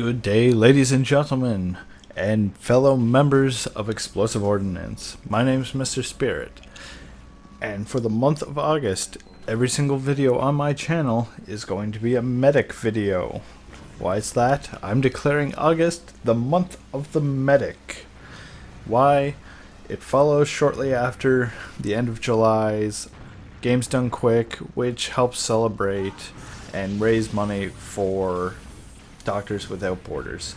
Good day, ladies and gentlemen, and fellow members of Explosive Ordnance. My name's MrSpirit, and for the month of August, every single video on my channel is going to be a medic video. Why is that? I'm declaring August the month of the medic. Why? It follows shortly after the end of July's Games Done Quick, which helps celebrate and raise money for Doctors Without Borders.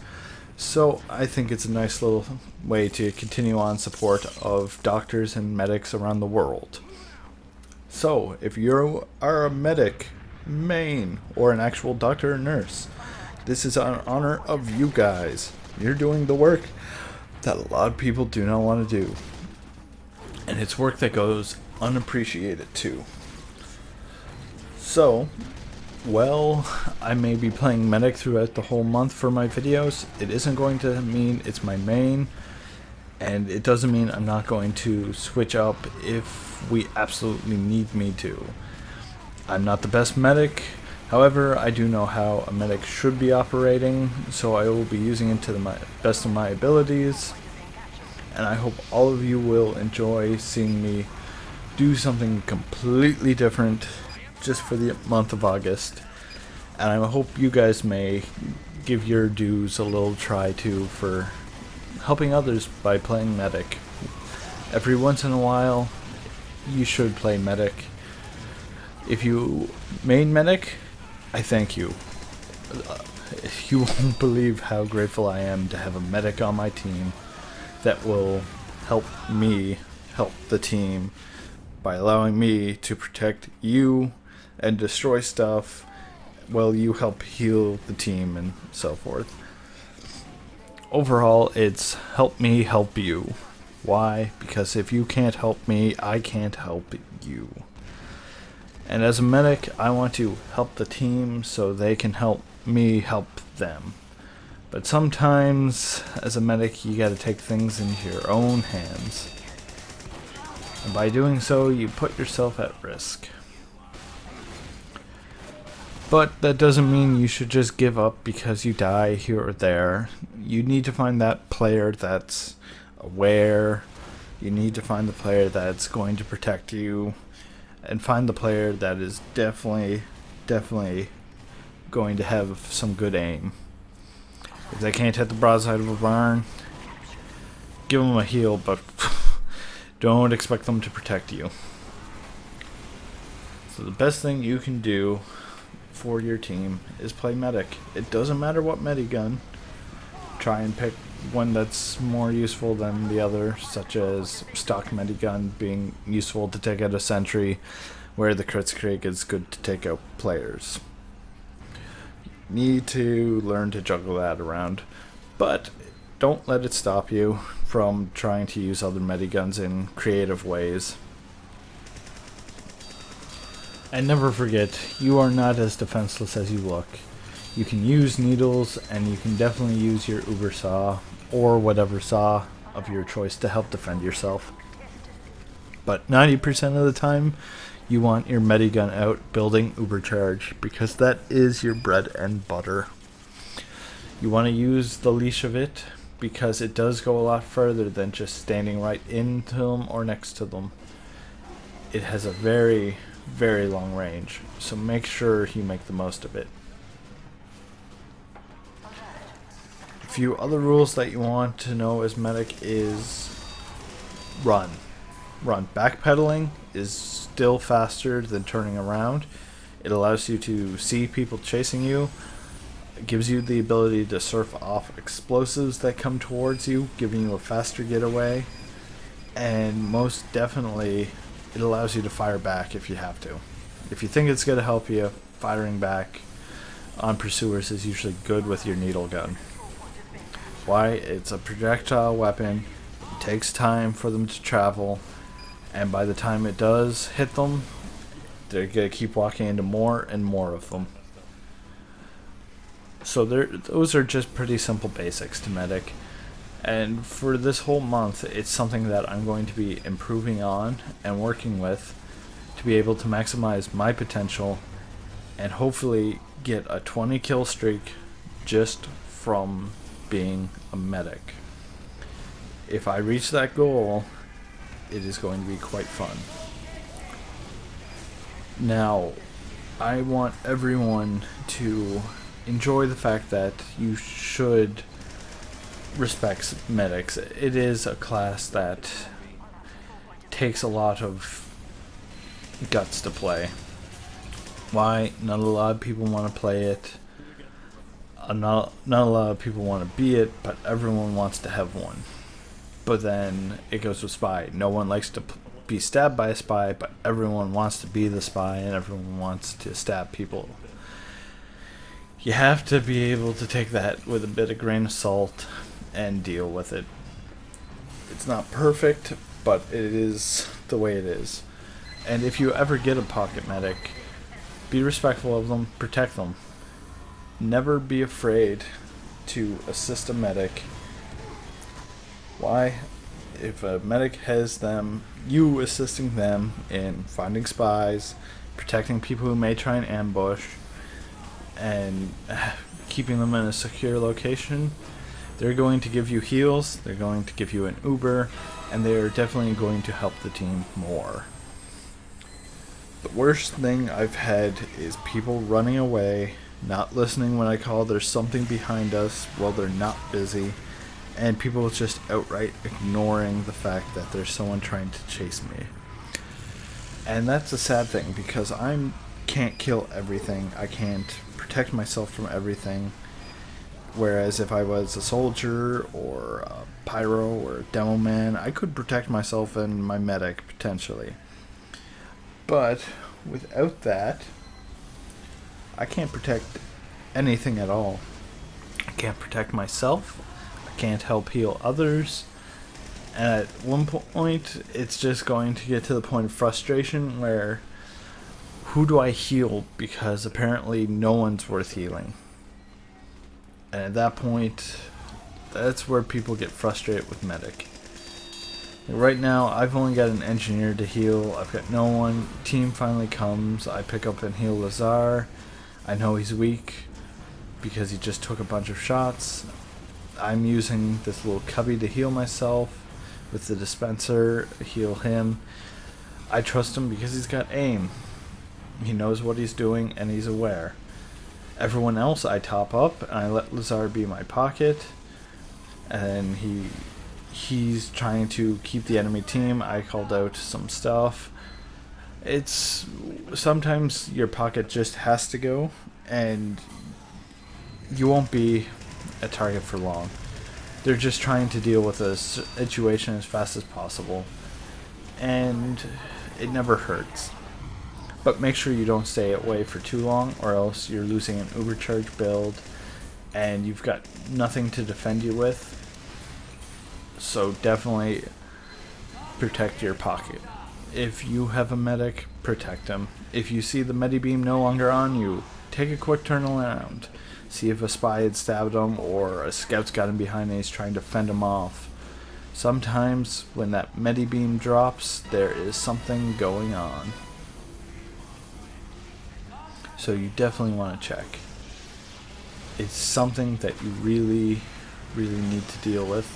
So I think it's a nice little way to continue on support of doctors and medics around the world. So if you are a medic, main, or an actual doctor or nurse, this is in honor of you guys. You're doing the work that a lot of people do not want to do. And it's work that goes unappreciated too. So, well, I may be playing medic throughout the whole month for my videos. It isn't going to mean it's my main, and it doesn't mean I'm not going to switch up if we absolutely need me to. I'm not the best medic, however, I do know how a medic should be operating, so I will be using it to the best of my abilities, and I hope all of you will enjoy seeing me do something completely different just for the month of August. And I hope you guys may give your dues a little try too for helping others by playing medic. Every once in a while you should play medic. If you main medic, I thank you. You won't believe how grateful I am to have a medic on my team that will help me help the team by allowing me to protect you and destroy stuff while you help heal the team and so forth. Overall, it's help me help you. Why? Because if you can't help me, I can't help you. And as a medic, I want to help the team so they can help me help them. But sometimes, as a medic, you gotta take things into your own hands. And by doing so, you put yourself at risk. But that doesn't mean you should just give up because you die here or there. You need to find that player that's aware. You need to find the player that's going to protect you. And find the player that is definitely going to have some good aim. If they can't hit the broadside of a barn, give them a heal, but don't expect them to protect you. So the best thing you can do for your team is play medic. It doesn't matter what medigun. Try and pick one that's more useful than the other, such as stock medigun being useful to take out a sentry, where the Kritzkrieg is good to take out players. Need to learn to juggle that around, but don't let it stop you from trying to use other mediguns in creative ways. And never forget, you are not as defenseless as you look. You can use needles, and you can definitely use your Uber saw, or whatever saw of your choice to help defend yourself. But 90% of the time, you want your medigun out building Uber charge, because that is your bread and butter. You want to use the leash of it, because it does go a lot further than just standing right into them or next to them. It has a very long range, so make sure you make the most of it. A few other rules that you want to know as medic is run. Backpedaling is still faster than turning around. It allows you to see people chasing you. It gives you the ability to surf off explosives that come towards you, giving you a faster getaway. And most definitely, it allows you to fire back if you have to. If you think it's going to help you, firing back on pursuers is usually good with your needle gun. Why? It's a projectile weapon. It takes time for them to travel, and by the time it does hit them, they're going to keep walking into more and more of them. So those are just pretty simple basics to medic. And for this whole month, it's something that I'm going to be improving on and working with to be able to maximize my potential and hopefully get a 20 kill streak just from being a medic. If I reach that goal, it is going to be quite fun. Now, I want everyone to enjoy the fact that you should respect medics. It is a class that takes a lot of guts to play. Why? Not a lot of people want to play it. Not a lot of people want to be it, but everyone wants to have one. But then it goes with spy. No one likes to be stabbed by a spy, but everyone wants to be the spy and everyone wants to stab people. You have to be able to take that with a bit of grain of salt and deal with it. It's not perfect, but it is the way it is. And if you ever get a pocket medic, be respectful of them, protect them. Never be afraid to assist a medic. Why? If a medic has them, you assisting them in finding spies, protecting people who may try and ambush, and keeping them in a secure location, they're going to give you heals, they're going to give you an Uber, and they're definitely going to help the team more. The worst thing I've had is people running away, not listening when I call there's something behind us while they're not busy, and people just outright ignoring the fact that there's someone trying to chase me. And that's a sad thing, because I can't kill everything, I can't protect myself from everything. Whereas if I was a soldier or a pyro or a demo man, I could protect myself and my medic potentially. But without that, I can't protect anything at all. I can't protect myself, I can't help heal others, and at one point it's just going to get to the point of frustration where who do I heal, because apparently no one's worth healing. And at that point, that's where people get frustrated with medic. Right now, I've only got an engineer to heal. I've got no one. Team finally comes. I pick up and heal Lazar. I know he's weak because he just took a bunch of shots. I'm using this little cubby to heal myself with the dispenser. Heal him. I trust him because he's got aim. He knows what he's doing and he's aware. Everyone else I top up and I let Lazar be my pocket, and he's trying to keep the enemy team. I called out some stuff. It's sometimes your pocket just has to go and you won't be a target for long. They're just trying to deal with a situation as fast as possible, and it never hurts. But make sure you don't stay away for too long, or else you're losing an overcharge build and you've got nothing to defend you with. So definitely protect your pocket. If you have a medic, protect him. If you see the medibeam no longer on you, take a quick turn around. See if a spy had stabbed him or a scout's got him behind and he's trying to fend him off. Sometimes when that medibeam drops, there is something going on. So you definitely want to check. It's something that you really, really need to deal with.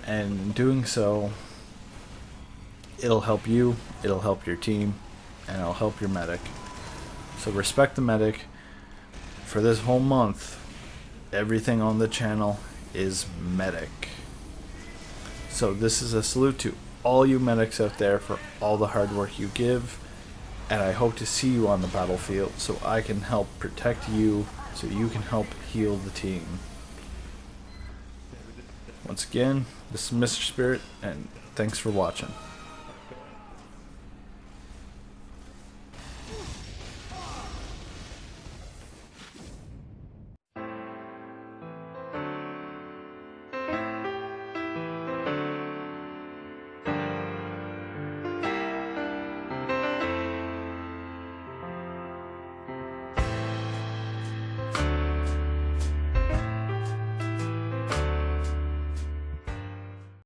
And in doing so, it'll help you, it'll help your team, and it'll help your medic. So respect the medic. For this whole month, everything on the channel is medic. So this is a salute to all you medics out there for all the hard work you give. And I hope to see you on the battlefield so I can help protect you, so you can help heal the team. Once again, this is Mr. Spirit, and thanks for watching.